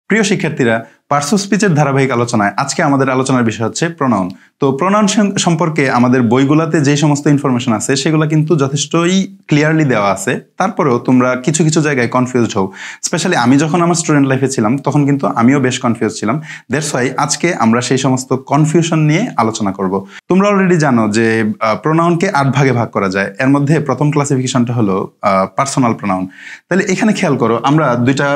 প্রিয় শিক্ষার্থীরা, পার্শ্ব স্পিচের ধারাবাহিক আলোচনায় আজকে আমাদের আলোচনার বিষয় হচ্ছে প্রোনাউন। তো প্রোনাউন সম্পর্কে আমাদের বইগুলোতে যে সমস্ত ইনফরমেশন আছে সেগুলো কিন্তু যথেষ্টই ক্লিয়ারলি দেওয়া আছে। তারপরেও তোমরা কিছু কিছু জায়গায় কনফিউজড হও। স্পেশালি আমি যখন আমার স্টুডেন্ট লাইফে ছিলাম তখন কিন্তু আমিও বেশ কনফিউজ ছিলাম। দ্যাটস ওয়াই আজকে আমরা সেই সমস্ত কনফিউশন নিয়ে আলোচনা করব। তোমরা অলরেডি জানো যে প্রোনাউনকে 8 ভাগে ভাগ করা যায়। এর মধ্যে প্রথম ক্লাসিফিকেশনটা হলো পার্সোনাল প্রোনাউন। তাহলে এখানে খেয়াল করো, আমরা দুইটা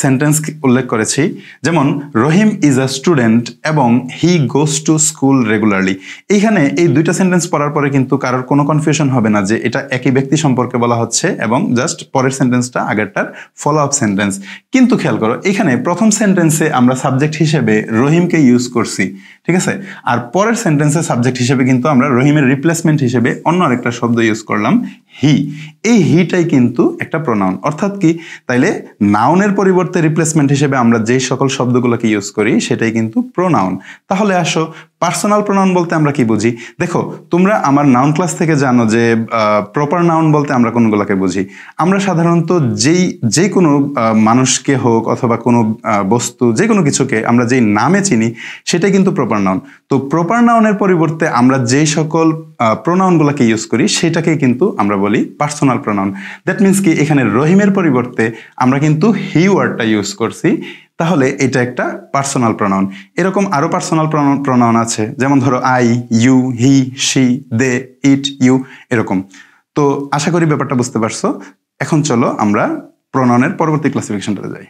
সেন্টেন্স উল্লেখ করেছি, যেমন রহিম ইজ আ স্টুডেন্ট এবং হি গোস টু স্কুল রেগুলারলি। এইখানে এই দুইটা সেন্টেন্স পড়ার পরে কিন্তু কারোর কোনো কনফিউশন হবে না যে এটা একই ব্যক্তি সম্পর্কে বলা হচ্ছে এবং জাস্ট পরের সেন্টেন্সটা আগেরটার ফলো আপ সেন্টেন্স। কিন্তু খেয়াল করো, এখানে প্রথম সেন্টেন্সে আমরা সাবজেক্ট হিসেবে রহিমকে ইউজ করছি, ঠিক আছে, আর পরের সেন্টেন্সে সাবজেক্ট হিসেবে কিন্তু আমরা রহিমের রিপ্লেসমেন্ট হিসেবে অন্য আরেকটা শব্দ ইউজ করলাম, হি। এই হিটাই কিন্তু একটা প্রোনাউন। অর্থাৎ কি, তাইলে নাউনের পরিবর্তে রিপ্লেসমেন্ট হিসেবে আমরা যেই সকল শব্দগুলোকে ইউজ করি সেটাই কিন্তু প্রোনাউন। তাহলে আসো, পার্সোনাল প্রোনাউন বলতে আমরা কি বুঝি। দেখো, তোমরা আমার নাউন ক্লাস থেকে জানো যে প্রপার নাউন বলতে আমরা কোনগুলোকে বুঝি। আমরা সাধারণত যে কোনো মানুষকে হোক অথবা কোনো বস্তু, যে কোনো কিছুকে আমরা যেই নামে চিনি সেটাই কিন্তু প্রপার নাউন। তো প্রপার নাউনের পরিবর্তে আমরা যেই সকল প্রোনাউনগুলোকে ইউজ করি সেটাকেই কিন্তু আমরা বলি পার্সোনাল প্রোনাউন। দ্যাট মিনস কি, এখানে রহিমের পরিবর্তে আমরা কিন্তু হি ওয়ার্ডটা ইউজ করছি, তাহলে এটা একটা পার্সোনাল প্রোনাউন। এরকম আরো পার্সোনাল প্রোনাউন আছে, যেমন ধরো I, you, he, she, they, it, you, এরকম। তো আশা করি ব্যাপারটা বুঝতে পারছো। এখন চলো আমরা প্রোনাউনের পরবর্তী ক্লাসিফিকেশনটাতে যাই।